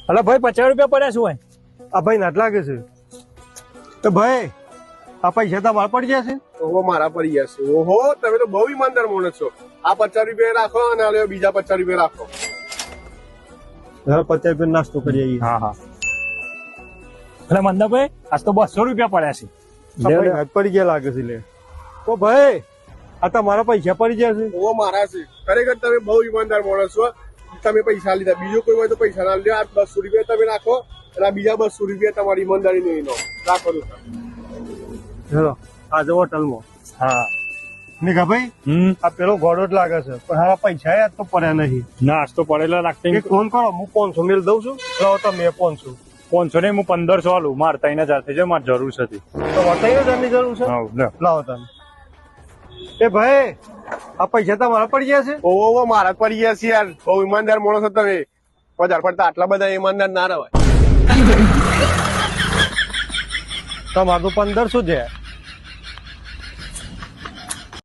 અલા ભાઈ 50 રૂપિયા પડ્યા શું હોય? આ ભાઈ નાટ લાગે છે. તો ભાઈ આ પૈસા તમારા પડી જશે. ઓહો મારા પડી ગયા છે. ઓહો તમે તો બહુ ઈમાનદાર માણસ છો. આ 50 રૂપિયા રાખો અને આ લ્યો બીજા 50 રૂપિયા રાખો. 50 રૂપિયા નાસ્તો કરી આવીએ. હા હા. એટલે મંદાભાઈ આજ તો 200 રૂપિયા પડ્યા છે. આ ભાઈ નાટ પડી ગયા લાગે છે. લે તો ભાઈ આ તમારા પૈસા પડી જશે. ઓહો મારા છે. ખરેખર તમે બહુ ઈમાનદાર માણસ છો. તમે પૈસા લીધા, બીજો કોઈ હોય તો પૈસા ના લ્યો. આ 200 રૂપિયા તમે રાખો અને આ બીજા 200 રૂપિયા તમારી ઈમાનદારી નહીં લો. રાખો તો ચલો આજે હોટલમાં. હા. નિકા ભાઈ આ પેલો ઘોડો જ લાગે છે પણ હારા પૈસા યાદ તો પડ્યા નહીં. ના આજ તો પડેલા લાગતા એક ફોન કરો, હું 500 મેલ દઉં છું. લાવો તમે 500. 500 ને હું 1500 આલું. મારે 3000 થઈ જાય, મારે જરૂર છે. તો બતાવી ની જરૂર છે. હા લે. લાવો તમે. એ ભાઈ આ પૈસા તમારા પડી ગયા છે. ઓહો મારા જ પડી ગયા છે યાર. બહુ ઈમાનદાર માણસ છો તમે. વધારે પડતા આટલા બધા ઈમાનદાર ના રહેવાય. તમારું તો 1500 છે.